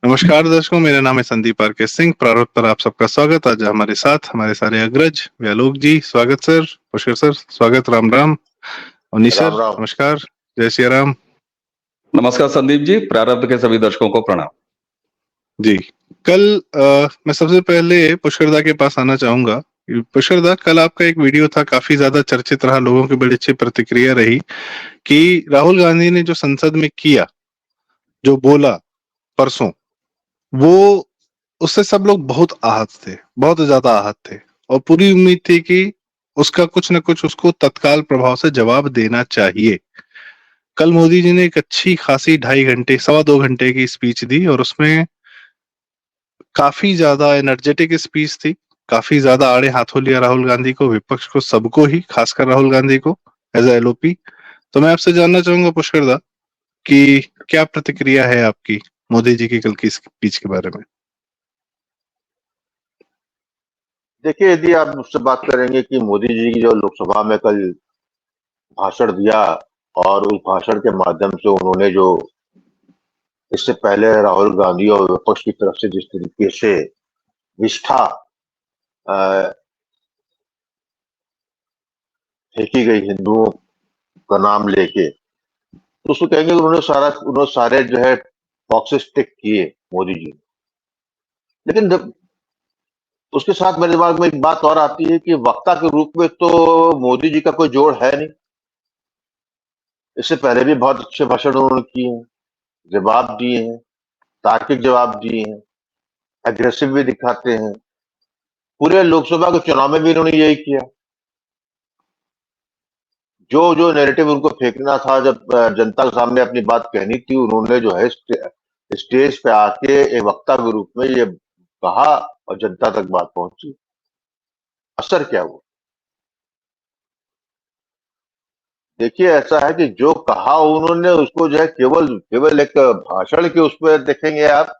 नमस्कार दर्शकों, मेरा नाम है संदीप आर के सिंह। प्रारूप पर आप सबका स्वागत। आज हमारे साथ हमारे सारे अग्रज व्यालोक जी, स्वागत सर। पुष्कर सर, स्वागत। राम राम। अवनीश सर, राम राम। नमस्कार। जय श्री राम। नमस्कार संदीप जी, प्रारब्ध के सभी दर्शकों को प्रणाम जी। कल मैं सबसे पहले पुष्कर दा के पास आना चाहूंगा। पुष्कर दा, कल आपका एक वीडियो था, काफी ज्यादा चर्चित रहा, लोगों की बड़ी अच्छी प्रतिक्रिया रही कि राहुल गांधी ने जो संसद में किया, जो बोला परसों, वो उससे सब लोग बहुत आहत थे, बहुत ज्यादा आहत थे, और पूरी उम्मीद थी कि उसका कुछ न कुछ उसको तत्काल प्रभाव से जवाब देना चाहिए। कल मोदी जी ने एक अच्छी खासी 2.5 घंटे, 2.25 घंटे की स्पीच दी, और उसमें काफी ज्यादा एनर्जेटिक स्पीच थी। काफी ज्यादा आड़े हाथों लिया राहुल गांधी को, विपक्ष को, सबको ही, खासकर राहुल गांधी को एज ए एलओपी। तो मैं आपसे जानना चाहूंगा पुष्कर दा कि क्या प्रतिक्रिया है आपकी मोदी जी की कल की स्पीच के बारे में। देखिए, यदि आप मुझसे बात करेंगे कि मोदी जी की जो लोकसभा में कल भाषण दिया और उस भाषण के माध्यम से उन्होंने जो इससे पहले राहुल गांधी और विपक्ष की तरफ से जिस तरीके से विष्ठा फेंकी गई हिंदुओं का नाम लेके, तो उसको कहेंगे उन्होंने सारे जो है बॉक्सेस टिक किए मोदी जी ने। लेकिन जब उसके साथ मेरे दिमाग में एक बात और आती है कि वक्ता के रूप में तो मोदी जी का कोई जोड़ है नहीं। इससे पहले भी बहुत अच्छे भाषण उन्होंने किए हैं, जवाब दिए हैं, तार्किक जवाब दिए हैं, एग्रेसिव भी दिखाते हैं। पूरे लोकसभा के चुनाव में भी इन्होंने यही किया। जो जो नैरेटिव उनको फेंकना था, जब जनता के सामने अपनी बात कहनी थी, उन्होंने जो है स्टेज पे आके एक वक्ता के रूप में ये कहा और जनता तक बात पहुंची। असर क्या हुआ? देखिए, ऐसा है कि जो कहा उन्होंने उसको जो है केवल एक भाषण के उस पर देखेंगे आप,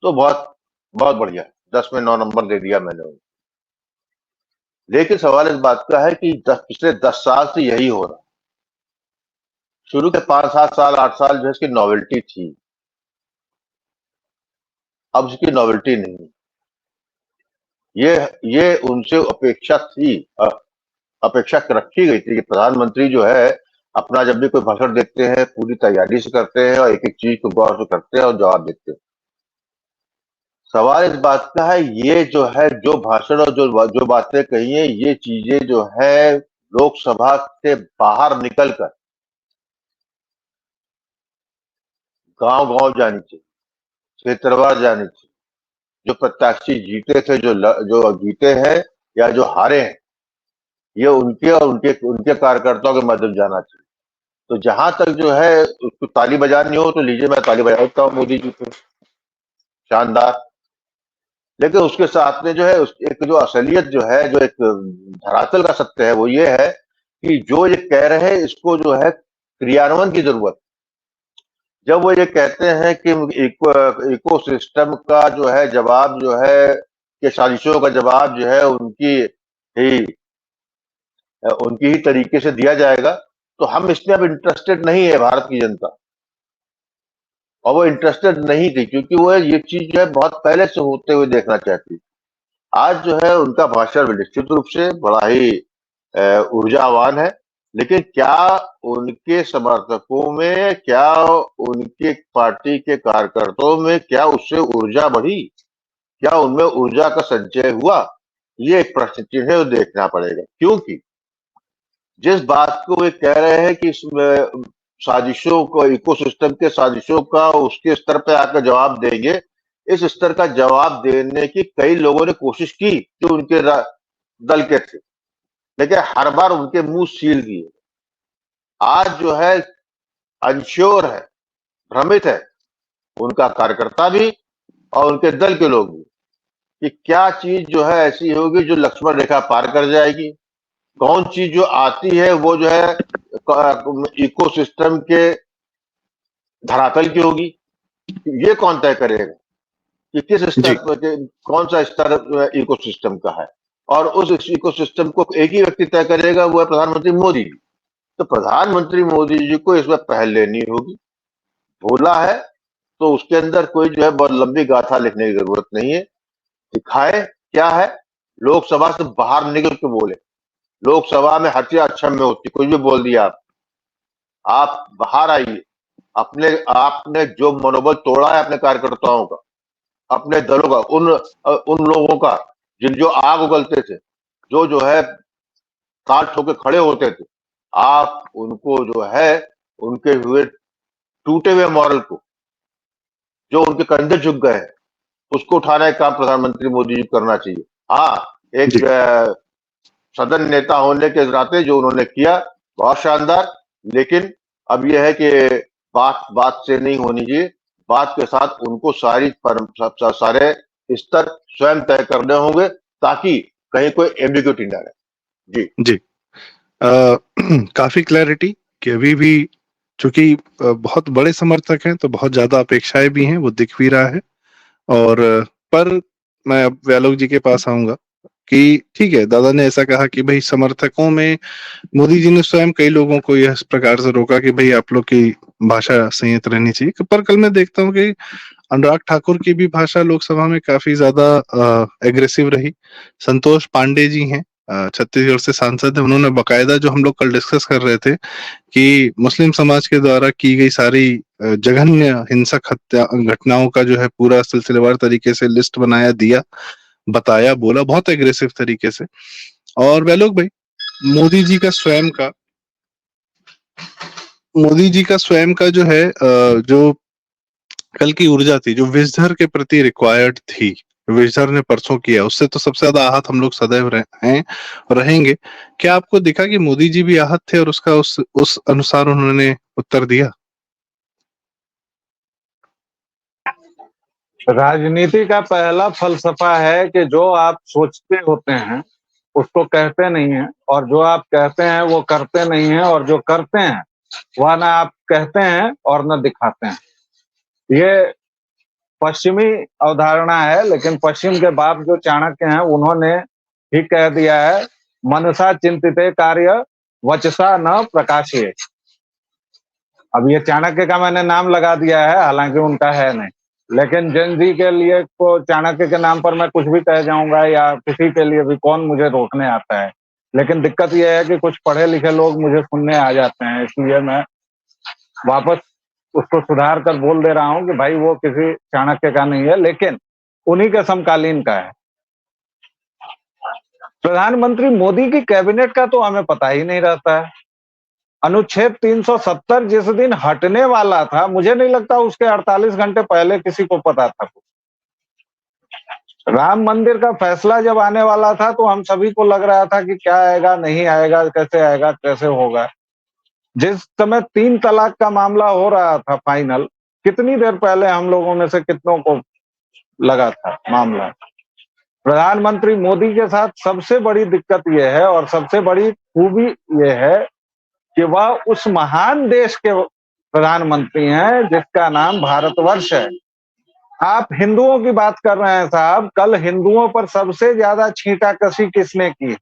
तो बहुत बहुत बढ़िया, 10 में 9 नंबर दे दिया मैंने उनको। लेकिन सवाल इस बात का है कि पिछले 10 साल से यही हो रहा। शुरू के 5-7 साल 8 साल जो है इसकी नॉवेल्टी थी, अब इसकी नॉवेल्टी नहीं। ये उनसे अपेक्षा थी, अपेक्षा रखी गई थी कि प्रधानमंत्री जो है अपना जब भी कोई भाषण देते हैं पूरी तैयारी से करते हैं और एक एक चीज को गौर से करते हैं और जवाब देते हैं। सवाल इस बात का है, ये जो है जो भाषण और जो बातें कही है, ये चीजें जो है लोकसभा से बाहर निकलकर गांव गांव जानी चाहिए, क्षेत्रवार जानी चाहिए। जो प्रत्याशी जीते थे, जो जीते हैं या जो हारे हैं, ये उनके और उनके कार्यकर्ताओं के माध्यम जाना चाहिए। तो जहां तक जो है उसको ताली बजानी हो तो लीजिए, मैं ताली बजा देता हूँ मोदी जी को, शानदार। लेकिन उसके साथ में जो है एक जो असलियत जो है, जो एक धरातल का सत्य है, वो ये है कि जो ये कह रहे हैं इसको जो है क्रियान्वयन की जरूरत। जब वो ये कहते हैं कि इको सिस्टम का जो है जवाब जो है, कि साजिशों का जवाब जो है उनकी ही तरीके से दिया जाएगा, तो हम इसमें अब इंटरेस्टेड नहीं है भारत की जनता। और वो इंटरेस्टेड नहीं थी क्योंकि वो ये चीज जो है बहुत पहले से होते हुए देखना चाहती। आज जो है उनका भाषण निश्चित रूप से बड़ा ही ऊर्जावान है, लेकिन क्या उनके समर्थकों में, क्या उनके पार्टी के कार्यकर्ताओं में, क्या उससे ऊर्जा बढ़ी? क्या उनमें ऊर्जा का संचय हुआ? ये एक प्रश्न चिन्ह है, वो देखना पड़ेगा। क्योंकि जिस बात को वे कह रहे हैं कि इसमें साजिशों को, इकोसिस्टम के साजिशों का उसके स्तर पे आकर जवाब देंगे, इस स्तर का जवाब देने की कई लोगों ने कोशिश की जो उनके दल के थे, लेकिन हर बार उनके मुंह सील दिए। आज जो है अनश्योर है, भ्रमित है उनका कार्यकर्ता भी और उनके दल के लोग भी, कि क्या चीज जो है ऐसी होगी जो लक्ष्मण रेखा पार कर जाएगी। कौन चीज जो आती है वो जो है इकोसिस्टम के धरातल की होगी, ये कौन तय करेगा कि किस स्तर पर, कौन सा स्तर इकोसिस्टम का है। और उस इकोसिस्टम को एक ही व्यक्ति तय करेगा, वो है प्रधानमंत्री मोदी जी। तो प्रधानमंत्री मोदी जी को इसमें पहल लेनी होगी। बोला है तो उसके अंदर कोई जो है बहुत लंबी गाथा लिखने की जरूरत नहीं है। दिखाए क्या है, लोकसभा से बाहर निकल के बोले। लोकसभा में हत्या अक्षम्य होती, कुछ भी बोल दिया आप बाहर आइए। अपने आपने जो मनोबल तोड़ा है अपने कार्यकर्ताओं का, अपने दलों का, उन लोगों का जिन जो आग उगलते थे, जो है ताल ठोके खड़े होते थे, आप उनको जो है उनके हुए टूटे हुए मॉरल को, जो उनके कंधे झुक गए हैं, उसको उठाने का काम प्रधानमंत्री मोदी जी को करना चाहिए। हाँ, एक जी सदन नेता होने के नाते जो उन्होंने किया बहुत शानदार, लेकिन अब यह है कि बात बात से नहीं होनी चाहिए, बात के साथ उनको सारे स्तर स्वयं तय करने होंगे ताकि कहीं कोई एम्बिग्यूटी ना रहे। जी जी काफी क्लैरिटी कि अभी भी चूंकि बहुत बड़े समर्थक हैं तो बहुत ज्यादा अपेक्षाएं भी हैं, वो दिख भी रहा है। और पर मैं अब व्यालोक जी के पास आऊंगा कि ठीक है, दादा ने ऐसा कहा कि भाई समर्थकों में मोदी जी ने स्वयं कई लोगों को इस प्रकार से रोका कि भाई आप लोग की भाषा संयत रहनी चाहिए। पर कल मैं देखता हूँ कि अनुराग ठाकुर की भी भाषा लोकसभा में काफी ज्यादा एग्रेसिव रही। संतोष पांडे जी हैं, छत्तीसगढ़ से सांसद है, उन्होंने बकायदा, जो हम लोग कल डिस्कस कर रहे थे कि मुस्लिम समाज के द्वारा की गई सारी जघन्य हिंसक हत्या घटनाओं का जो है पूरा सिलसिलेवार तरीके से लिस्ट बनाया, दिया, बताया, बोला बहुत एग्रेसिव तरीके से। और वैलोक भाई, मोदी जी का स्वयं का मोदी जी का स्वयं का जो है जो कल की ऊर्जा थी, जो विषधर के प्रति रिक्वायर्ड थी, विषधर ने परसों किया, उससे तो सबसे ज्यादा आहत हम लोग सदैव हैं और रहेंगे। क्या आपको दिखा कि मोदी जी भी आहत थे और उसका उस अनुसार उन्होंने उत्तर दिया? राजनीति का पहला फलसफा है कि जो आप सोचते होते हैं उसको कहते नहीं हैं, और जो आप कहते हैं वो करते नहीं हैं, और जो करते हैं वह ना आप कहते हैं और न दिखाते हैं। ये पश्चिमी अवधारणा है, लेकिन पश्चिम के बाप जो चाणक्य हैं उन्होंने ही कह दिया है, मनसा चिंतिते कार्य वचसा न प्रकाशे। अब ये चाणक्य का मैंने नाम लगा दिया है, हालांकि उनका है नहीं, लेकिन जन जी के लिए को चाणक्य के नाम पर मैं कुछ भी कह जाऊंगा, या किसी के लिए भी, कौन मुझे रोकने आता है। लेकिन दिक्कत यह है कि कुछ पढ़े लिखे लोग मुझे सुनने आ जाते हैं, इसलिए मैं वापस उसको सुधार कर बोल दे रहा हूं कि भाई वो किसी चाणक्य का नहीं है, लेकिन उन्हीं के समकालीन का है। प्रधानमंत्री मोदी की कैबिनेट का तो हमें पता ही नहीं रहता है। अनुच्छेद 370 जिस दिन हटने वाला था, मुझे नहीं लगता उसके 48 घंटे पहले किसी को पता था। राम मंदिर का फैसला जब आने वाला था तो हम सभी को लग रहा था कि क्या आएगा, नहीं आएगा, कैसे होगा। जिस समय 3 तलाक का मामला हो रहा था फाइनल, कितनी देर पहले हम लोगों में से कितनों को लगा था मामला। प्रधानमंत्री मोदी के साथ सबसे बड़ी दिक्कत यह है और सबसे बड़ी खूबी यह है कि वह उस महान देश के प्रधानमंत्री हैं जिसका नाम भारतवर्ष है। आप हिंदुओं की बात कर रहे हैं साहब, कल हिंदुओं पर सबसे ज्यादा छींटाकशी किसने की है?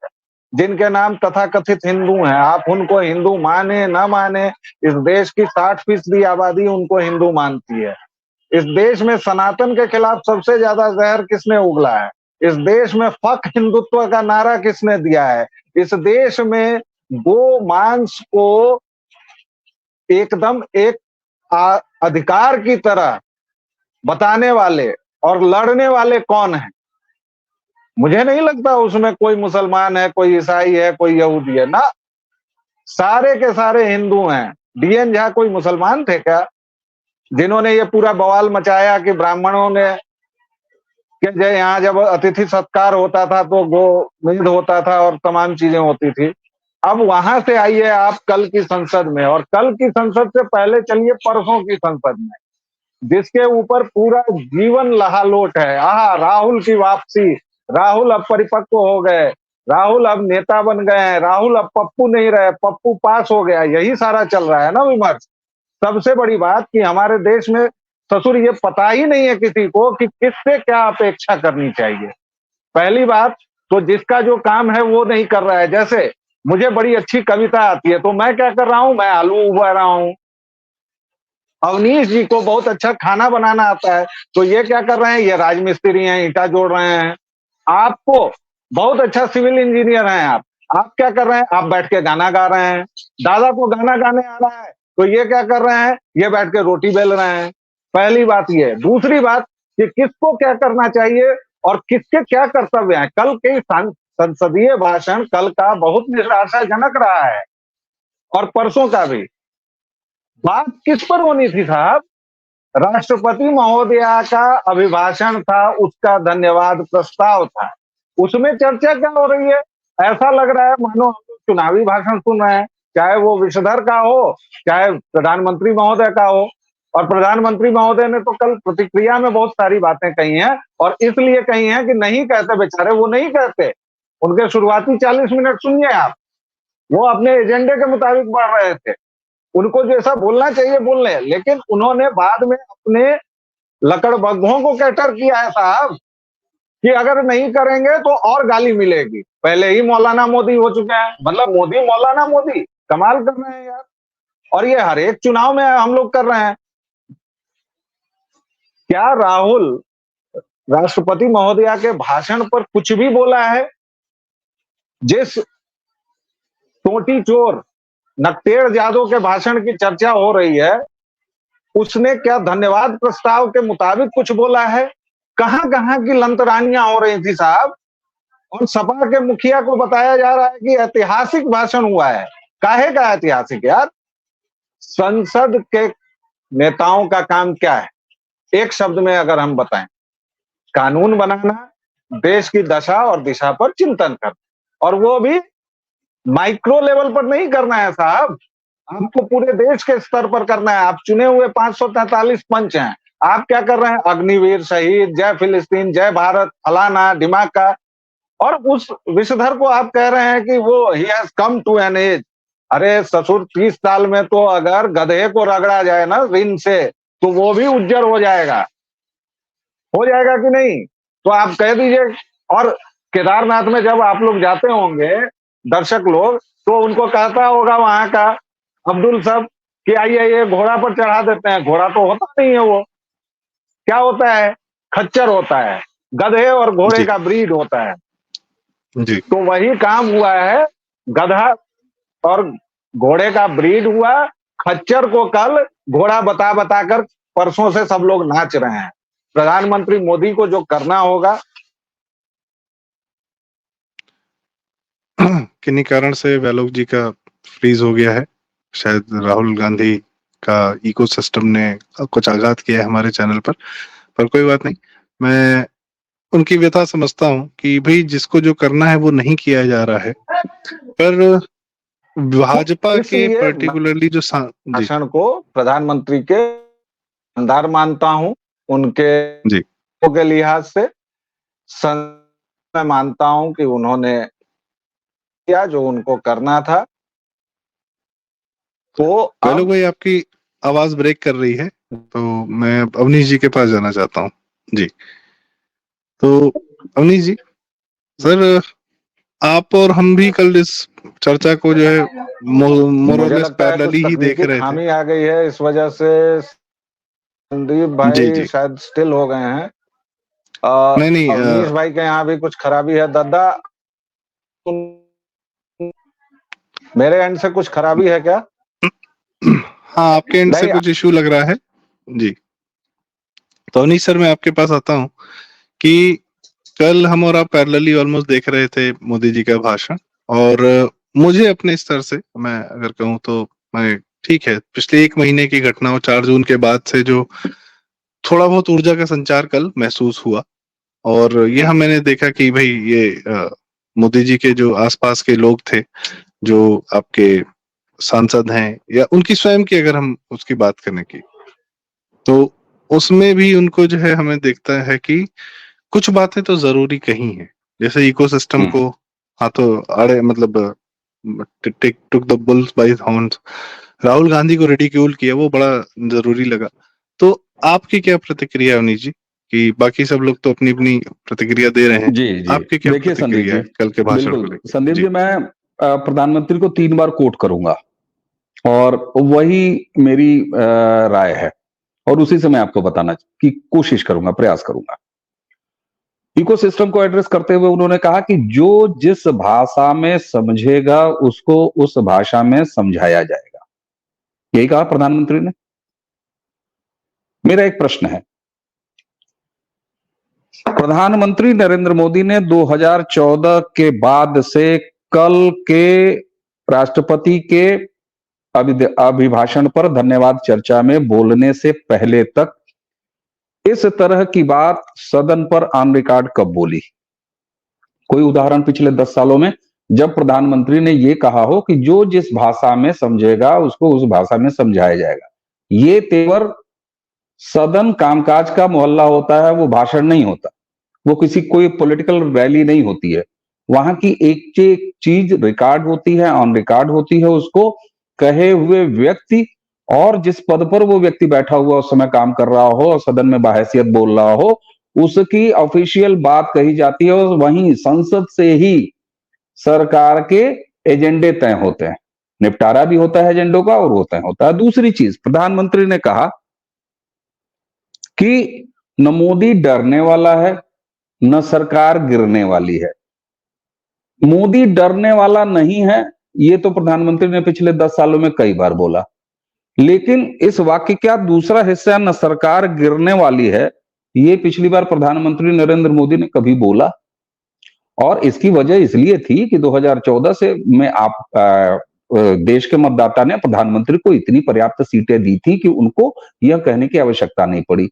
जिनके नाम तथाकथित हिंदू हैं। आप उनको हिंदू माने न माने, इस देश की 60% आबादी उनको हिंदू मानती है। इस देश में सनातन के खिलाफ सबसे ज्यादा जहर किसने उगला है? इस देश में फक हिंदुत्व का नारा किसने दिया है? इस देश में गो मांस को एकदम एक अधिकार की तरह बताने वाले और लड़ने वाले कौन हैं? मुझे नहीं लगता उसमें कोई मुसलमान है, कोई ईसाई है, कोई यहूदी है ना, सारे के सारे हिंदू हैं। डीएन झा कोई मुसलमान थे क्या, जिन्होंने ये पूरा बवाल मचाया कि ब्राह्मणों ने कि यहाँ जब अतिथि सत्कार होता था तो गोमेद होता था और तमाम चीजें होती थी। अब वहां से आइए आप कल की संसद में, और कल की संसद से पहले चलिए परसों की संसद में, जिसके ऊपर पूरा जीवन लहालोट है। राहुल की वापसी, राहुल अब परिपक्व हो गए, राहुल अब नेता बन गए हैं, राहुल अब पप्पू नहीं रहे, पप्पू पास हो गया, यही सारा चल रहा है ना विमर्श। सबसे बड़ी बात कि हमारे देश में ससुर ये पता ही नहीं है किसी को कि किससे क्या अपेक्षा करनी चाहिए। पहली बात तो जिसका जो काम है वो नहीं कर रहा है। जैसे मुझे बड़ी अच्छी कविता आती है तो मैं क्या कर रहा हूं, मैं आलू उबा रहा हूं। अवनीश जी को बहुत अच्छा खाना बनाना आता है, तो ये क्या कर रहे हैं, ये राजमिस्त्री हैं, ईंटा जोड़ रहे हैं। आपको बहुत अच्छा सिविल इंजीनियर हैं आप क्या कर रहे हैं, आप बैठ के गाना गा रहे हैं। दादा को गाना गाने आ रहा है, तो ये क्या कर रहे हैं, ये बैठ के रोटी बेल रहे हैं। पहली बात ये। दूसरी बात कि किसको क्या करना चाहिए और किसके क्या कर्तव्य हैं। कल के संसदीय भाषण कल का बहुत निराशाजनक रहा है, और परसों का भी। बात किस पर होनी थी साहब, राष्ट्रपति महोदया का अभिभाषण था, उसका धन्यवाद प्रस्ताव था, उसमें चर्चा क्या हो रही है। ऐसा लग रहा है मानो हम लोग चुनावी भाषण सुन रहे हैं, चाहे वो विषधर का हो, चाहे प्रधानमंत्री महोदय का हो। और प्रधानमंत्री महोदय ने तो कल प्रतिक्रिया में बहुत सारी बातें कही हैं, और इसलिए कही हैं कि नहीं कहते बेचारे, वो नहीं कहते। उनके शुरुआती 40 मिनट सुनिए आप, वो अपने एजेंडे के मुताबिक बढ़ रहे थे, उनको जैसा बोलना चाहिए बोल लें, लेकिन उन्होंने बाद में अपने लकड़बग्घों को कैटर किया है साहब कि अगर नहीं करेंगे तो और गाली मिलेगी। पहले ही मौलाना मोदी हो चुके हैं, मतलब मोदी मौलाना मोदी, कमाल कर रहे हैं यार। और ये हर एक चुनाव में हम लोग कर रहे हैं। क्या राहुल राष्ट्रपति महोदया के भाषण पर कुछ भी बोला है? जिस टोटी चोर नक्तेड़ यादव के भाषण की चर्चा हो रही है, उसने क्या धन्यवाद प्रस्ताव के मुताबिक कुछ बोला है? कहां कहां की लंतरानियां हो रही थी साहब। और सपा के मुखिया को बताया जा रहा है कि ऐतिहासिक भाषण हुआ है। काहे का ऐतिहासिक यार? संसद के नेताओं का काम क्या है, एक शब्द में अगर हम बताएं, कानून बनाना, देश की दशा और दिशा पर चिंतन करना, और वो भी माइक्रो लेवल पर नहीं करना है साहब, आपको पूरे देश के स्तर पर करना है। आप चुने हुए 543 पंच हैं, आप क्या कर रहे हैं, अग्निवीर शहीद, जय फिलिस्तीन, जय भारत, फलाना ढिमाका। और उस विषधर को आप कह रहे हैं कि वो ही has come to an age. अरे ससुर, 30 साल में तो अगर गधे को रगड़ा जाए ना रिन से, तो वो भी उज्जर हो जाएगा कि नहीं? तो आप कह दीजिए। और केदारनाथ में जब आप लोग जाते होंगे, दर्शक लोग, तो उनको कहता होगा वहां का अब्दुल साहब कि आइए ये घोड़ा पर चढ़ा देते हैं। घोड़ा तो होता नहीं है, वो क्या होता है, खच्चर होता है, गधे और घोड़े का ब्रीड होता है जी। तो वही काम हुआ है, गधा और घोड़े का ब्रीड हुआ। खच्चर को कल घोड़ा बता बताकर परसों से सब लोग नाच रहे हैं। प्रधानमंत्री मोदी को जो करना होगा, किन्हीं कारण से वैलोक जी का फ्रीज हो गया है। शायद राहुल गांधी का इकोसिस्टम ने कुछ आघात किया है हमारे चैनल पर कोई बात नहीं। मैं उनकी व्यथा समझता हूँ कि भाई जिसको जो करना है वो नहीं किया जा रहा है। पर भाजपा के पर्टिकुलरली जो भाषण को प्रधानमंत्री के अंदर मानता हूं, उनके के लिहाज से मैं मानता हूं कि उन्होंने किया जो उनको करना था। तो वैलोक भाई, आपकी आवाज ब्रेक कर रही है, तो मैं अवनीश जी के पास जाना चाहता हूँ। जी, तो अवनीश जी, सर आप और हम भी कल इस चर्चा को जो है मोरलेस पैरेलली ही देख रहे थे। खामी आ गई है, इस वजह से संदीप भाई शायद स्टिल हो गए हैं। नहीं, अवनीश भाई के यहाँ भी कुछ खराबी है। दादा, मेरे एंड से कुछ खराबी है क्या? हाँ, आपके एंड से कुछ इशू लग रहा है जी। तो अवनीश सर, मैं आपके पास आता हूँ कि कल हम और आप पैरेलली ऑलमोस्ट देख रहे थे मोदी जी का भाषण, और मुझे अपने स्तर से मैं अगर कहूँ तो मैं ठीक है, पिछले 1 महीने की घटनाओं 4 जून के बाद से जो थोड़ा बहुत ऊर्जा का संचार कल महसूस हुआ, और यह मैंने देखा कि भाई ये मोदी जी के जो आसपास के लोग थे, जो आपके सांसद हैं, या उनकी स्वयं की अगर हम उसकी बात करने की, तो उसमें भी उनको जो है हमें दिखता है कि कुछ बातें तो जरूरी कही हैं, जैसे इकोसिस्टम को हाथों अड़े, मतलब took the bulls by the horns, Rahul Gandhi को रिडिक्यूल किया, वो बड़ा जरूरी लगा। तो आपकी क्या प्रतिक्रिया अवनीश जी, कि बाकी सब लोग तो अपनी अपनी प्रतिक्रिया दे रहे हैं, जी जी, आपकी क्या प्रतिक्रिया है कल के भाषण को लेकर? संदीप जी, मैं प्रधानमंत्री को 3 बार कोट करूंगा, और वही मेरी राय है और उसी से मैं आपको बताना की कोशिश करूंगा, प्रयास करूंगा। इकोसिस्टम को एड्रेस करते हुए उन्होंने कहा कि जो जिस भाषा में समझेगा उसको उस भाषा में समझाया जाएगा, यही कहा प्रधानमंत्री ने। मेरा एक प्रश्न है, प्रधानमंत्री नरेंद्र मोदी ने 2014 के बाद से कल के राष्ट्रपति के अभिभाषण पर धन्यवाद चर्चा में बोलने से पहले तक इस तरह की बात सदन पर ऑन रिकॉर्ड कब बोली? कोई उदाहरण पिछले 10 सालों में जब प्रधानमंत्री ने यह कहा हो कि जो जिस भाषा में समझेगा उसको उस भाषा में समझाया जाएगा। ये तेवर सदन कामकाज का मोहल्ला होता है, वो भाषण नहीं होता, वो किसी कोई पॉलिटिकल रैली नहीं होती है। वहां की एक चीज रिकॉर्ड होती है, ऑन रिकॉर्ड होती है, उसको कहे हुए व्यक्ति और जिस पद पर वो व्यक्ति बैठा हुआ उस समय काम कर रहा हो और सदन में बाहैसियत बोल रहा हो, उसकी ऑफिशियल बात कही जाती है और वहीं संसद से ही सरकार के एजेंडे तय होते हैं, निपटारा भी होता है एजेंडों का और वो तय होता है। दूसरी चीज, प्रधानमंत्री ने कहा कि न मोदी डरने वाला है न सरकार गिरने वाली है। मोदी डरने वाला नहीं है, ये तो प्रधानमंत्री ने पिछले 10 सालों में कई बार बोला, लेकिन इस वाक्य का दूसरा हिस्सा न सरकार गिरने वाली है, ये पिछली बार प्रधानमंत्री नरेंद्र मोदी ने कभी बोला। और इसकी वजह इसलिए थी कि 2014 से में देश के मतदाता ने प्रधानमंत्री को इतनी पर्याप्त सीटें दी थी कि उनको यह कहने की आवश्यकता नहीं पड़ी।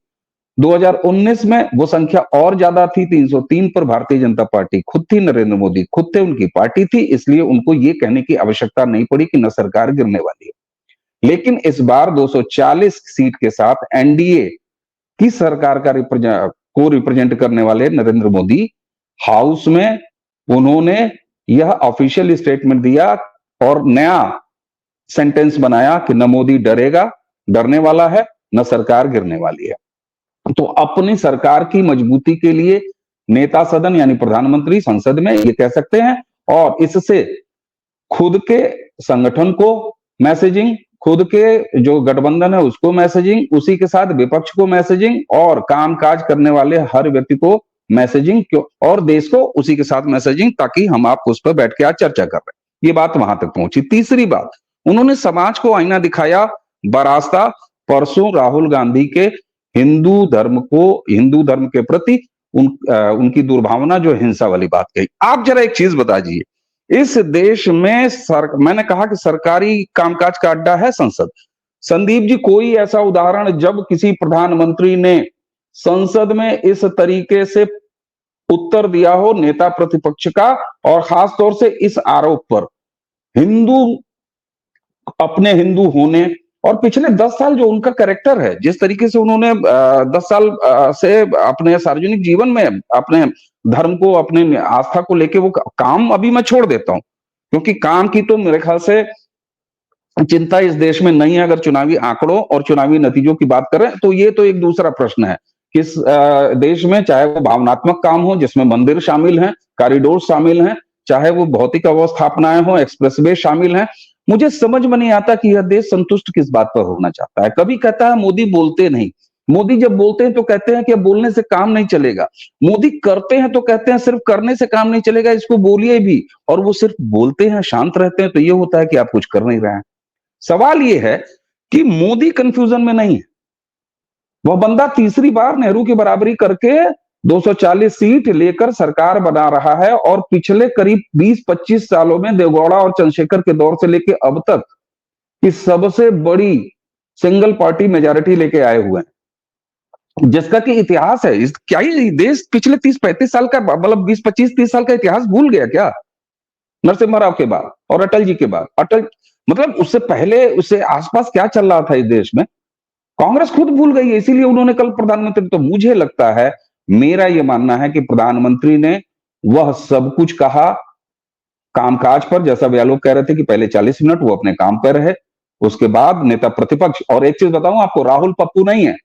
2019 में वो संख्या और ज्यादा थी, 303 पर भारतीय जनता पार्टी खुद थी, नरेंद्र मोदी खुद थे, उनकी पार्टी थी, इसलिए उनको ये कहने की आवश्यकता नहीं पड़ी कि न सरकार गिरने वाली है। लेकिन इस बार 240 सीट के साथ एनडीए की सरकार का रिप्रेजेंट करने वाले नरेंद्र मोदी हाउस में उन्होंने यह ऑफिशियल स्टेटमेंट दिया और नया सेंटेंस बनाया कि न मोदी डरने वाला है न सरकार गिरने वाली है। तो अपनी सरकार की मजबूती के लिए नेता सदन यानी प्रधानमंत्री संसद में ये कह सकते हैं और इससे खुद के संगठन को मैसेजिंग, खुद के जो गठबंधन है उसको मैसेजिंग, उसी के साथ विपक्ष को मैसेजिंग और कामकाज करने वाले हर व्यक्ति को मैसेजिंग और देश को उसी के साथ मैसेजिंग, ताकि हम आप उस पर बैठ के आज चर्चा कर रहे हैं। ये बात वहां तक पहुंची। तीसरी बात, उन्होंने समाज को आईना दिखाया बरास्ता परसों राहुल गांधी के हिंदू धर्म के प्रति उनकी दुर्भावना, जो हिंसा वाली बात कही। आप जरा एक चीज बताइए, इस देश में मैंने कहा कि सरकारी कामकाज का अड्डा है संसद। संदीप जी, कोई ऐसा उदाहरण जब किसी प्रधानमंत्री ने संसद में इस तरीके से उत्तर दिया हो नेता प्रतिपक्ष का, और खास तौर से इस आरोप पर अपने हिंदू होने और पिछले 10 साल जो उनका कैरेक्टर है, जिस तरीके से उन्होंने 10 साल से अपने सार्वजनिक जीवन में अपने धर्म को, अपने आस्था को लेके वो काम, अभी मैं छोड़ देता हूं क्योंकि काम की तो मेरे ख्याल से चिंता इस देश में नहीं है। अगर चुनावी आंकड़ों और चुनावी नतीजों की बात करें तो ये तो एक दूसरा प्रश्न है। किस देश में, चाहे वो भावनात्मक काम हो जिसमें मंदिर शामिल हैं, कॉरिडोर शामिल हैं, चाहे वो भौतिक अवस्थापनाएं हो, एक्सप्रेसवे शामिल हैं, मुझे समझ में नहीं आता कि यह देश संतुष्ट किस बात पर होना चाहता है। कभी कहता है मोदी बोलते नहीं, मोदी जब बोलते हैं तो कहते हैं कि अब बोलने से काम नहीं चलेगा, मोदी करते हैं तो कहते हैं सिर्फ करने से काम नहीं चलेगा, इसको बोलिए भी, और वो सिर्फ बोलते हैं, शांत रहते हैं तो ये होता है कि आप कुछ कर नहीं रहे हैं। सवाल ये है कि मोदी कंफ्यूजन में नहीं है, वह बंदा तीसरी बार नेहरू की बराबरी करके 240 सीट लेकर सरकार बना रहा है और पिछले करीब 20-25 सालों में देवगौड़ा और चंद्रशेखर के दौर से लेकर अब तक की सबसे बड़ी सिंगल पार्टी मेजॉरिटी लेके आए हुए हैं, जिसका कि इतिहास है। क्या ये देश पिछले 30-35 साल का, मतलब 20-25-30 साल का इतिहास भूल गया क्या? नरसिम्हा राव के बाद और अटल जी के बाद, मतलब उससे पहले, उससे आसपास क्या चल रहा था इस देश में, कांग्रेस खुद भूल गई है। इसीलिए उन्होंने कल प्रधानमंत्री, तो मुझे लगता है, मेरा यह मानना है कि प्रधानमंत्री ने वह सब कुछ कहा कामकाज पर, जैसा वे लोग कह रहे थे कि पहले 40 मिनट वो अपने काम पर रहे, उसके बाद नेता प्रतिपक्ष। और एक चीज बताऊं आपको, राहुल पप्पू नहीं है,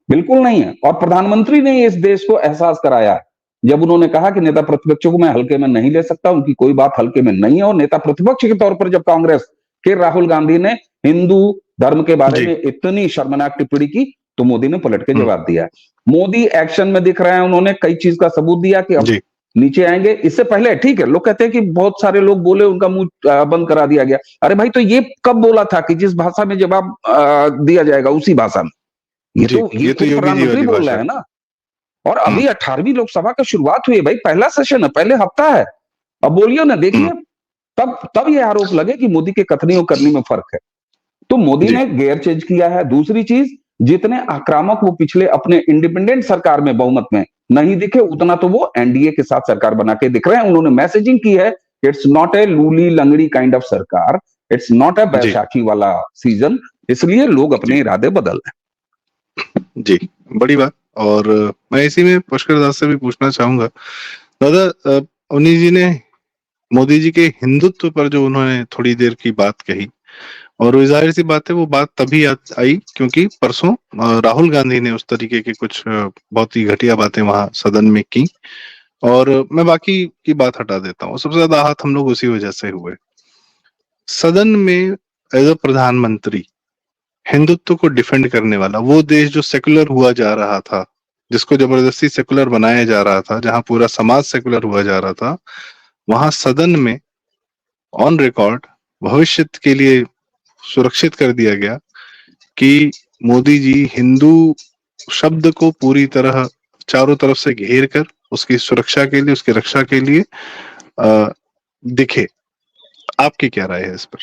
बिल्कुल नहीं है। और प्रधानमंत्री ने इस देश को एहसास कराया जब उन्होंने कहा कि नेता प्रतिपक्षों को मैं हल्के में नहीं ले सकता, उनकी कोई बात हल्के में नहीं है। और नेता प्रतिपक्ष के तौर पर जब कांग्रेस कि राहुल गांधी ने हिंदू धर्म के बारे जी। में इतनी शर्मनाक टिप्पणी की, तो मोदी ने पलट के हम्म। जवाब दिया। मोदी एक्शन में दिख रहे हैं, उन्होंने कई चीज का सबूत दिया कि अब जी। नीचे आएंगे। इससे पहले ठीक है, लोग कहते हैं कि बहुत सारे लोग बोले, उनका मुंह बंद करा दिया गया। अरे भाई, तो ये कब बोला था कि जिस भाषा में जवाब दिया जाएगा उसी भाषा में? ये जी, तो ये तो खुद योगी जी प्रधानमंत्री वाली बोल भाषा रहे है। हैं ना। और अभी 18वीं लोकसभा का शुरुआत हुई है भाई, पहला सेशन है, पहले हफ्ता है। अब बोलिए ना, देखिए तब ये आरोप लगे कि मोदी के कथनी और करनी में फर्क है। तो मोदी जी। ने गेयर चेंज किया है। दूसरी चीज, जितने आक्रामक वो पिछले अपने इंडिपेंडेंट सरकार में बहुमत में नहीं दिखे, उतना तो वो एनडीए के साथ सरकार बना के दिख रहे हैं। उन्होंने मैसेजिंग की है, इट्स नॉट ए लूली लंगड़ी काइंड ऑफ सरकार, इट्स नॉट ए जी। बैसाखी वाला सीजन, इसलिए लोग अपने जी। इरादे बदल रहे जी, बड़ी बात। और मैं इसी में पुष्कर दास से भी पूछना चाहूंगा, दादा, उन्हीं जी ने मोदी जी के हिंदुत्व पर जो उन्होंने थोड़ी देर की बात कही, और वो जाहिर सी बात है, वो बात तभी आई क्योंकि परसों राहुल गांधी ने उस तरीके के कुछ बहुत ही घटिया बातें वहां सदन में की। और मैं बाकी की बात हटा देता हूँ, सबसे ज्यादा आहत हम लोग उसी वजह से हुए। सदन में एज अ प्रधानमंत्री हिंदुत्व को डिफेंड करने वाला, वो देश जो सेकुलर हुआ जा रहा था, जिसको जबरदस्ती सेकुलर बनाया जा रहा था, जहां पूरा समाज सेकुलर हुआ जा रहा था, वहां सदन में ऑन रिकॉर्ड भविष्य के लिए सुरक्षित कर दिया गया कि मोदी जी हिंदू शब्द को पूरी तरह चारों तरफ से घेर कर उसकी सुरक्षा के लिए, उसकी रक्षा के लिए दिखे। आपकी क्या राय है इस पर,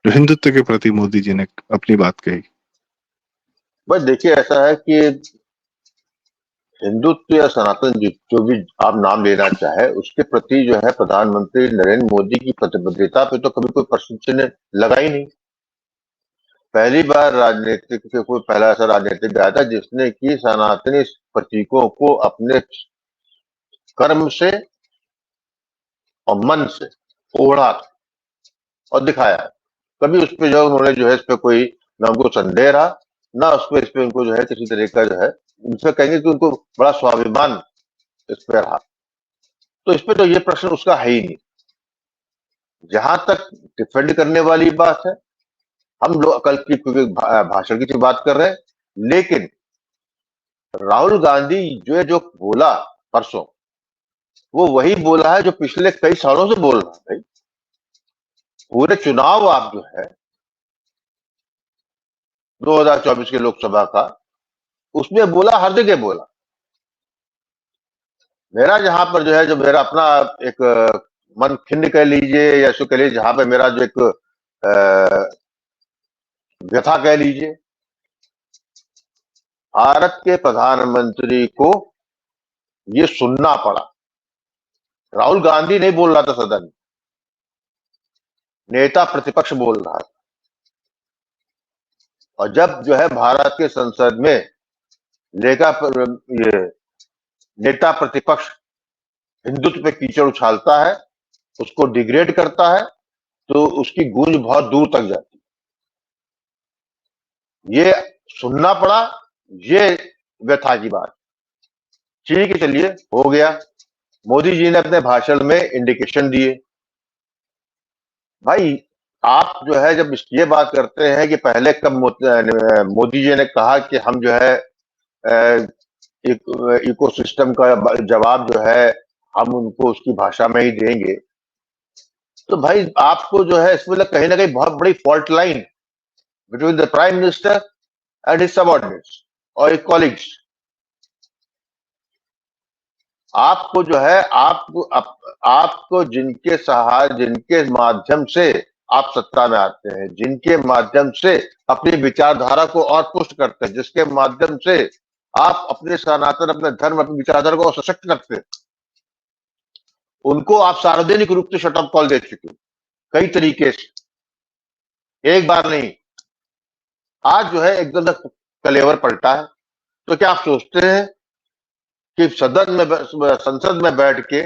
जो हिंदुत्व के प्रति मोदी जी ने अपनी बात कही? बस देखिए, ऐसा है कि हिंदुत्व या सनातन जो भी आप नाम लेना चाहे, उसके प्रति जो है प्रधानमंत्री नरेंद्र मोदी की प्रतिबद्धता पे तो कभी कोई प्रश्न चिन्ह लगा ही नहीं। पहली बार राजनीतिक के कोई पहला ऐसा राजनीतिक आया था जिसने कि सनातनी प्रतीकों को अपने कर्म से और मन से ओढ़ा और दिखाया। कभी उस पे जो उन्होंने जो है, इस पे कोई ना उनको संदेह रहा, ना इस पे उनको जो है किसी तरह का जो है, उनसे कहेंगे कि उनको बड़ा स्वाभिमान इस पे रहा। तो इस पे तो ये प्रश्न उसका है ही नहीं। जहां तक डिफेंड करने वाली बात है, हम लोग कल की क्योंकि भाषण की बात कर रहे हैं, लेकिन राहुल गांधी जो बोला परसों, वो वही बोला है जो पिछले कई सालों से बोल रहा है। भाई, पूरे चुनाव आप जो है 2024 के लोकसभा का, उसमें बोला, हर जगह बोला। मेरा जहां पर जो है, जो मेरा अपना एक मन खिन्न कह लीजिए या इसको कह लीजिए, जहां पे मेरा जो एक व्यथा कह लीजिए, भारत के प्रधानमंत्री को ये सुनना पड़ा। राहुल गांधी नहीं बोल रहा था सदन में, नेता प्रतिपक्ष बोल रहा था। और जब जो है भारत के संसद में ये नेता प्रतिपक्ष हिंदुत्व पे कीचड़ उछालता है, उसको डिग्रेड करता है, तो उसकी गूंज बहुत दूर तक जाती है। ये सुनना पड़ा, ये व्यथा की बात। ठीक है, चलिए, हो गया। मोदी जी ने अपने भाषण में इंडिकेशन दिए। भाई, आप जो है जब ये बात करते हैं कि पहले कब मोदी जी ने कहा कि हम जो है इकोसिस्टम का जवाब जो है हम उनको उसकी भाषा में ही देंगे, तो भाई आपको जो है इसमें कहीं ना कहीं बहुत बड़ी fault line between the prime minister and his subordinates और हिज कॉलीग्स। आपको जो है, आपको जिनके माध्यम से आप सत्ता में आते हैं, जिनके माध्यम से अपनी विचारधारा को और पुष्ट करते हैं, जिसके माध्यम से आप अपने सनातन, अपने धर्म, अपनी विचारधारा को सशक्त करते हैं, उनको आप सार्वजनिक रूप से शट ऑफ कॉल दे चुके हैं कई तरीके से, एक बार नहीं। आज जो है एकदम कलेवर पलटा है। तो क्या आप सोचते हैं कि संसद में बैठ के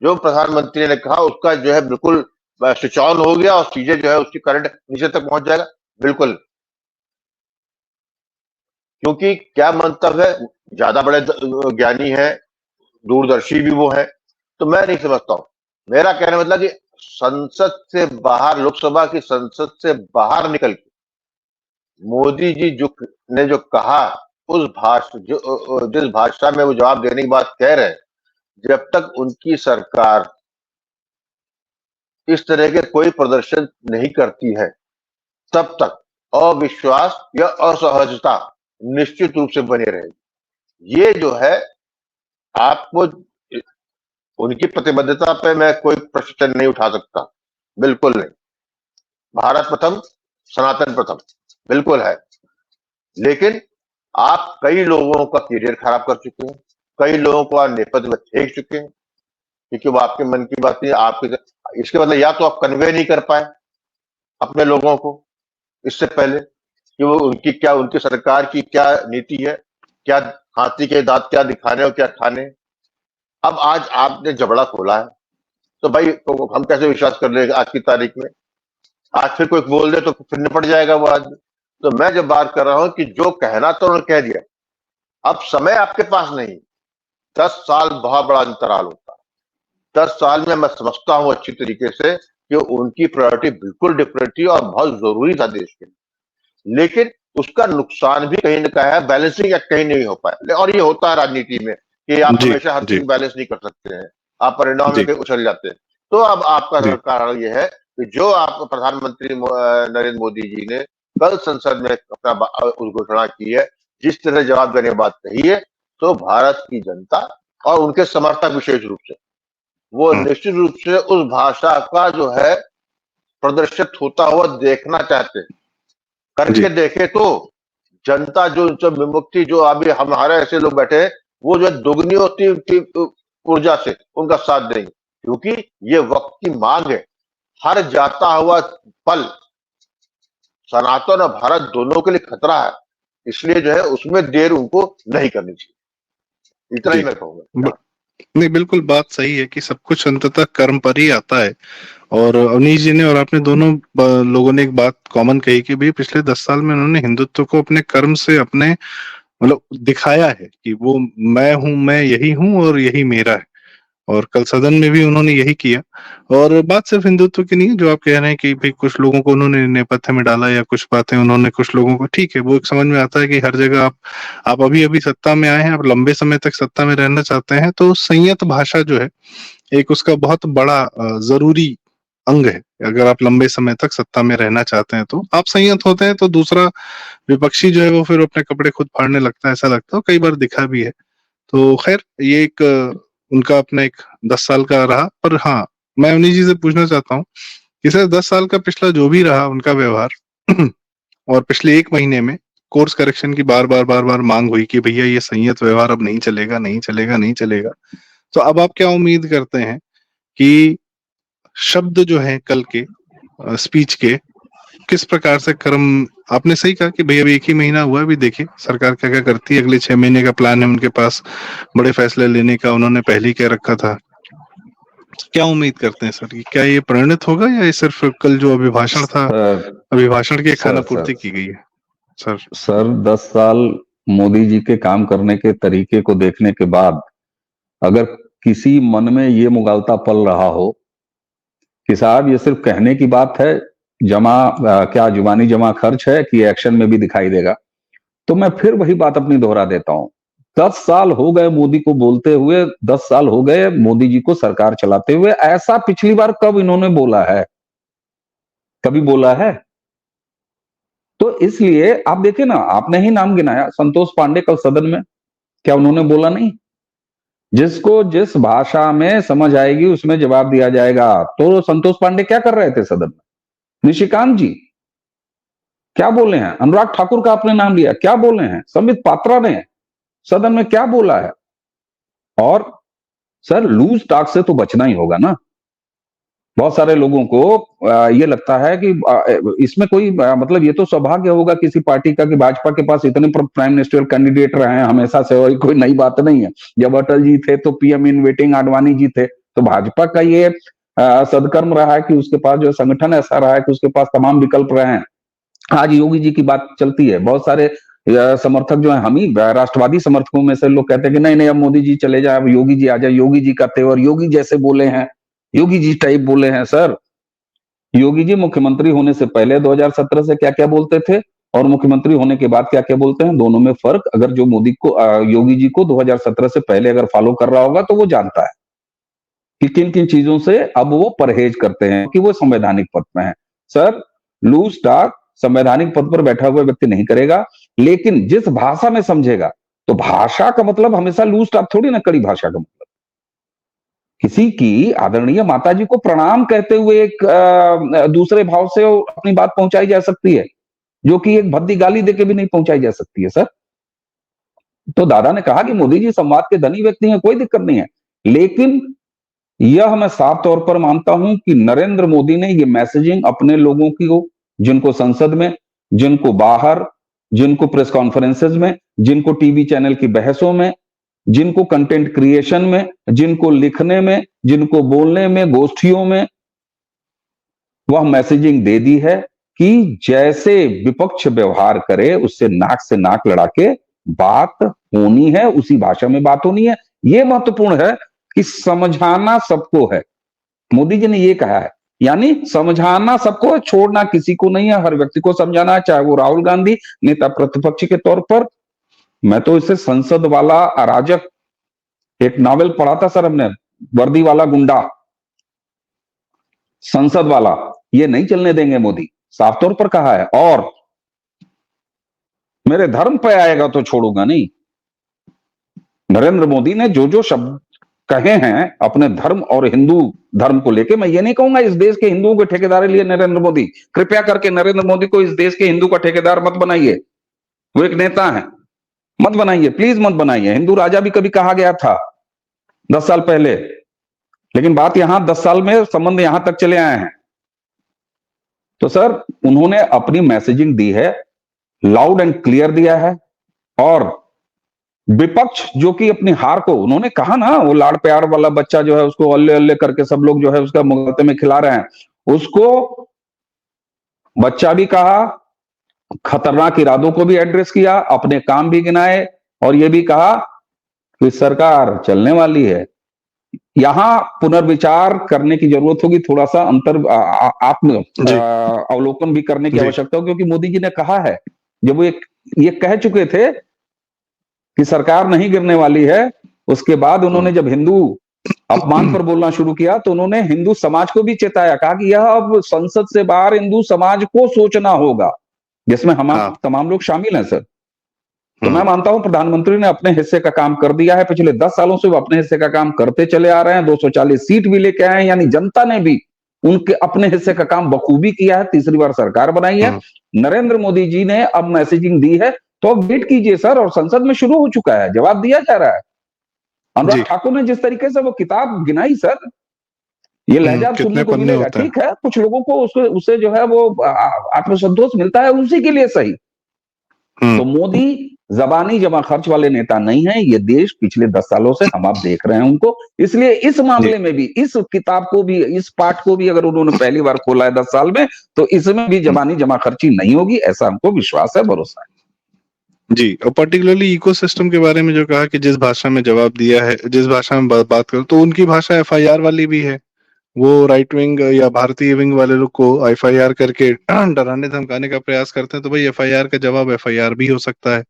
जो प्रधानमंत्री ने कहा उसका जो है बिल्कुल स्विच ऑन हो गया और चीजें जो है उसकी करंट नीचे तक पहुंच जाएगा? बिल्कुल। क्योंकि क्या मंतव्य है, ज्यादा बड़े ज्ञानी है, दूरदर्शी भी वो है, तो मैं नहीं समझता हूं। मेरा कहने मतलब कि संसद से बाहर, लोकसभा की संसद से बाहर निकल के मोदी जी ने जो कहा, उस जिस भाषा में वो जवाब देने की बात कह रहे हैं, जब तक उनकी सरकार इस तरह के कोई प्रदर्शन नहीं करती है, तब तक अविश्वास या असहजता निश्चित रूप से बनी रहेगी। ये जो है, आपको उनकी प्रतिबद्धता पे मैं कोई प्रश्न नहीं उठा सकता, बिल्कुल नहीं। भारत प्रथम, सनातन प्रथम, बिल्कुल है। लेकिन आप कई लोगों का करियर खराब कर चुके हैं, कई लोगों को आप नेपथ्य में फेंक चुके हैं, क्योंकि वो आपके मन की बात नहीं, आपके इसके मतलब या तो आप कन्वे नहीं कर पाए अपने लोगों को इससे पहले कि वो उनकी सरकार की क्या नीति है, क्या हाथी के दांत क्या दिखाने और क्या खाने। अब आज आपने जबड़ा खोला है, तो भाई तो हम कैसे विश्वास कर लेंगे आज की तारीख में? आज फिर कोई बोल दे तो फिर निपट जाएगा वो आदमी। तो मैं जब बात कर रहा हूं कि जो कहना तो उन्होंने कह दिया, अब समय आपके पास नहीं। 10 साल बहुत बड़ा अंतराल होता है। 10 साल में मैं समझता हूं अच्छी तरीके से कि उनकी प्रायोरिटी बिल्कुल डिफरेंट थी और बहुत जरूरी था देश के लिए, लेकिन उसका नुकसान भी कहीं ना कहीं है, बैलेंसिंग एक्ट कहीं नहीं हो पाया। और ये होता है राजनीति में कि आप जी हमेशा हर जी चीज बैलेंस नहीं कर सकते हैं, आप परिणाम में जी कहीं उछल जाते हैं। तो अब आपका जी कारण यह है कि जो आप प्रधानमंत्री नरेंद्र मोदी जी ने कल संसद में अपना घोषणा की है, जिस तरह जवाब देने की बात कही है, तो भारत की जनता और उनके समर्थक विशेष रूप से वो निश्चित रूप से उस भाषा का जो है प्रदर्शित होता हुआ देखना चाहते हैं। करके देखे तो जनता जो विमुक्ति, जो अभी हमारे ऐसे लोग बैठे हैं, वो जो दुगनी होती ऊर्जा से उनका साथ देंगे, क्योंकि ये वक्त की मांग है। हर जाता हुआ पल सनातन और भारत दोनों के लिए खतरा है, इसलिए जो है उसमें देर उनको नहीं करनी चाहिए। इतना ही मैं कहूंगा। नहीं, बिल्कुल बात सही है कि सब कुछ अंततः कर्म पर ही आता है। और अवनीश जी ने और आपने दोनों लोगों ने एक बात कॉमन कही कि भाई पिछले 10 साल में उन्होंने हिंदुत्व को अपने कर्म से अपने मतलब दिखाया है कि वो मैं हूं, मैं यही हूं और यही मेरा है। और कल सदन में भी उन्होंने यही किया। और बात सिर्फ हिंदुत्व की नहीं है जो आप कह रहे हैं कि भाई कुछ लोगों को उन्होंने नेपथ्य में डाला या कुछ बातें उन्होंने कुछ लोगों को, ठीक है, वो एक समझ में आता है कि हर जगह आप अभी अभी सत्ता में आए हैं, आप लंबे समय तक सत्ता में रहना चाहते हैं, तो संयत भाषा जो है एक उसका बहुत बड़ा जरूरी अंग है। अगर आप लंबे समय तक सत्ता में रहना चाहते हैं तो आप संयत होते हैं, तो दूसरा विपक्षी जो है वो फिर अपने कपड़े खुद फाड़ने लगता है, ऐसा लगता है, कई बार दिखा भी है। तो खैर ये एक उनका अपना एक 10 साल का रहा। पर हाँ, मैं उन्हीं जी से पूछना चाहता हूँ कि सर 10 साल का पिछला जो भी रहा उनका व्यवहार और पिछले 1 महीने में कोर्स करेक्शन की बार बार मांग हुई कि भैया ये संयत व्यवहार अब नहीं चलेगा, नहीं चलेगा, नहीं चलेगा। तो अब आप क्या उम्मीद करते हैं कि शब्द जो है कल के स्पीच के किस प्रकार से कर्म, आपने सही कहा कि भैया अभी 1 ही महीना हुआ, अभी देखिए सरकार क्या क्या करती है। अगले 6 महीने का प्लान है उनके पास, बड़े फैसले लेने का उन्होंने पहले ही कह रखा था। क्या उम्मीद करते हैं सर कि क्या ये परिणत होगा या ये सिर्फ कल जो अभिभाषण था, अभिभाषण की खाना पूर्ति की गई है? सर 10 साल मोदी जी के काम करने के तरीके को देखने के बाद अगर किसी मन में ये मुगालता पल रहा हो कि साहब ये सिर्फ कहने की बात है, क्या जुबानी जमा खर्च है कि एक्शन में भी दिखाई देगा, तो मैं फिर वही बात अपनी दोहरा देता हूं। 10 साल हो गए मोदी को बोलते हुए, 10 साल हो गए मोदी जी को सरकार चलाते हुए। ऐसा पिछली बार कब इन्होंने बोला है? कभी बोला है? तो इसलिए आप देखिए ना, आपने ही नाम गिनाया संतोष पांडे कल सदन में, क्या उन्होंने बोला नहीं? जिसको जिस भाषा में समझ आएगी उसमें जवाब दिया जाएगा। तो संतोष पांडे क्या कर रहे थे सदन में? निशिकांत जी क्या बोले हैं? अनुराग ठाकुर का आपने नाम लिया, क्या बोले हैं? संबित पात्रा ने सदन में क्या बोला है? और सर लूज टॉक से तो बचना ही होगा ना। बहुत सारे लोगों को ये लगता है कि इसमें कोई मतलब ये तो सौभाग्य होगा किसी पार्टी का कि भाजपा के पास इतने प्राइम मिनिस्टर कैंडिडेट रहे हैं हमेशा से, और कोई नई बात नहीं है। जब अटल जी थे तो PM in waiting Advani ji थे, तो भाजपा का ये सदकर्म रहा है कि उसके पास जो संगठन ऐसा रहा है कि उसके पास तमाम विकल्प रहे हैं। आज योगी जी की बात चलती है, बहुत सारे समर्थक जो है, हम ही राष्ट्रवादी समर्थकों में से लोग कहते हैं कि नहीं नहीं अब मोदी जी चले जाए, अब योगी जी आ जाए, योगी जी का तेवर, योगी जैसे बोले हैं, योगी जी टाइप बोले हैं सर। योगी जी मुख्यमंत्री होने से पहले 2017 से क्या क्या बोलते थे और मुख्यमंत्री होने के बाद क्या क्या बोलते हैं, दोनों में फर्क अगर जो मोदी को योगी जी को 2017 से पहले अगर फॉलो कर रहा होगा तो वो जानता है कि किन किन चीजों से अब वो परहेज करते हैं, कि वो संवैधानिक पद पे हैं। सर लूज टॉक संवैधानिक पद पर बैठा हुआ व्यक्ति नहीं करेगा, लेकिन जिस भाषा में समझेगा, तो भाषा का मतलब हमेशा लूज टॉक थोड़ी ना, कड़ी भाषा का मतलब किसी की आदरणीय माता जी को प्रणाम कहते हुए एक दूसरे भाव से अपनी बात पहुंचाई जा सकती है, जो कि एक भद्दी गाली देके भी नहीं पहुंचाई जा सकती है। सर तो दादा ने कहा कि मोदी जी संवाद के धनी व्यक्ति हैं, कोई दिक्कत नहीं है, लेकिन यह मैं साफ तौर पर मानता हूं कि नरेंद्र मोदी ने ये मैसेजिंग अपने लोगों की हो, जिनको संसद में, जिनको बाहर, जिनको प्रेस कॉन्फ्रेंसेज में, जिनको टीवी चैनल की बहसों में, जिनको कंटेंट क्रिएशन में, जिनको लिखने में, जिनको बोलने में, गोष्ठियों में, वह मैसेजिंग दे दी है कि जैसे विपक्ष व्यवहार करे उससे नाक से नाक लड़ा के बात होनी है, उसी भाषा में बात होनी है। यह महत्वपूर्ण है कि समझाना सबको है, मोदी जी ने ये कहा है, यानी समझाना सबको है, छोड़ना किसी को नहीं है, हर व्यक्ति को समझाना है, चाहे वो राहुल गांधी नेता प्रतिपक्ष के तौर पर। मैं तो इसे संसद वाला अराजक, एक नॉवेल पढ़ा था सर हमने, वर्दी वाला गुंडा, संसद वाला, ये नहीं चलने देंगे मोदी, साफ तौर पर कहा है। और मेरे धर्म पे आएगा तो छोड़ूंगा नहीं। नरेंद्र मोदी ने जो जो शब्द कहे हैं अपने धर्म और हिंदू धर्म को लेके, मैं ये नहीं कहूंगा इस देश के हिंदुओं के ठेकेदार लिए नरेंद्र मोदी, कृपया करके नरेंद्र मोदी को इस देश के हिंदू का ठेकेदार मत बनाइए, वो एक नेता है, मत बनाइए, प्लीज मत बनाइए। हिंदू राजा भी कभी कहा गया था 10 साल पहले, लेकिन बात यहां 10 साल में संबंध यहां तक चले आए हैं। तो सर उन्होंने अपनी मैसेजिंग दी है, लाउड एंड क्लियर दिया है, और विपक्ष जो कि अपनी हार को, उन्होंने कहा ना, वो लाड़ प्यार वाला बच्चा जो है उसको अल्ले अल्ले करके सब लोग जो है उसका मुगलते में खिला रहे हैं, उसको बच्चा भी कहा, खतरनाक इरादों को भी एड्रेस किया, अपने काम भी गिनाए, और ये भी कहा कि सरकार चलने वाली है। यहां पुनर्विचार करने की जरूरत होगी, थोड़ा सा अंतर आत्म अवलोकन भी करने की आवश्यकता हो, क्योंकि मोदी जी ने कहा है, जब वो ये कह चुके थे कि सरकार नहीं गिरने वाली है, उसके बाद उन्होंने जब हिंदू अपमान पर बोलना शुरू किया तो उन्होंने हिंदू समाज को भी चेताया, कहा कि यह अब संसद से बाहर हिंदू समाज को सोचना होगा, जिसमें हम तमाम लोग शामिल हैं सर। तो मैं मानता हूं प्रधानमंत्री ने अपने हिस्से का काम कर दिया है, पिछले 10 सालों से वो अपने हिस्से का काम करते चले आ रहे हैं, 240 सीट भी लेके आए हैं, यानी जनता ने भी उनके अपने हिस्से का काम बखूबी किया है, तीसरी बार सरकार बनाई है। नरेंद्र मोदी जी ने अब मैसेजिंग दी है, तो अब वेट कीजिए सर, और संसद में शुरू हो चुका है, जवाब दिया जा रहा है। अनुराग ठाकुर ने जिस तरीके से वो किताब गिनाई सर, ये लहजा सुनने को मिलेगा, ठीक है, कुछ लोगों को उससे जो है वो आत्मसंतोष मिलता है, उसी के लिए सही। तो मोदी जबानी जमा खर्च वाले नेता नहीं है, ये देश पिछले 10 सालों से हम आप देख रहे हैं उनको, इसलिए इस मामले में भी, इस किताब को भी, इस पाठ को भी अगर उन्होंने पहली बार खोला है 10 साल में, तो इसमें भी जबानी जमा खर्ची नहीं होगी, ऐसा हमको विश्वास है, भरोसा है जी। और पर्टिकुलरली इकोसिस्टम के बारे में जो कहा कि जिस भाषा में जवाब दिया है, जिस भाषा में बात करो, तो उनकी भाषा एफआईआर वाली भी है। वो राइट विंग या भारतीय विंग वाले लोग को एफआईआर करके डराने धमकाने का प्रयास करते हैं, तो भाई एफआईआर का जवाब एफआईआर भी हो सकता है,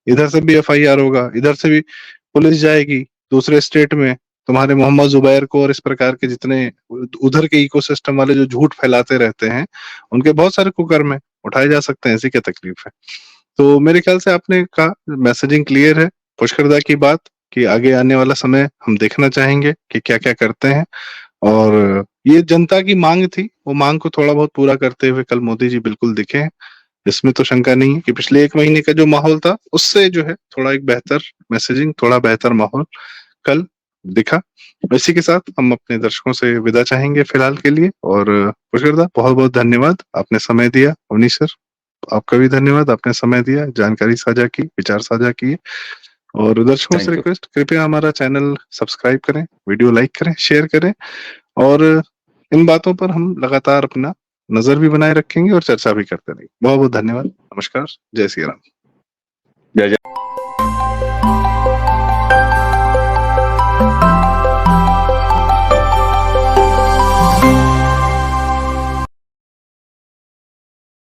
इधर से भी एफआईआर होगा, इधर से भी पुलिस जाएगी दूसरे स्टेट में, तुम्हारे मोहम्मद जुबैर को और इस प्रकार के जितने उधर के इकोसिस्टम वाले जो झूठ फैलाते रहते हैं, उनके बहुत सारे कुकर्म उठाए जा सकते हैं, ऐसी क्या तकलीफ है। तो मेरे ख्याल से आपने कहा मैसेजिंग क्लियर है। पुष्करदा की बात कि आगे आने वाला समय हम देखना चाहेंगे कि क्या क्या करते हैं, और ये जनता की मांग थी, वो मांग को थोड़ा बहुत पूरा करते हुए कल मोदी जी बिल्कुल दिखे हैं, इसमें तो शंका नहीं है कि पिछले 1 महीने का जो माहौल था उससे जो है थोड़ा एक बेहतर मैसेजिंग, थोड़ा बेहतर माहौल कल दिखा। इसी के साथ हम अपने दर्शकों से विदा चाहेंगे फिलहाल के लिए। और पुष्करदा बहुत बहुत धन्यवाद, आपने समय दिया। अवनीश सर आपका भी धन्यवाद, आपने समय दिया, जानकारी साझा की, विचार साझा किए। और दर्शकों से रिक्वेस्ट, कृपया हमारा चैनल सब्सक्राइब करें, वीडियो लाइक करें, शेयर करें, और इन बातों पर हम लगातार अपना नजर भी बनाए रखेंगे और चर्चा भी करते रहेंगे। बहुत बहुत धन्यवाद, नमस्कार, जय श्री राम। जय जय।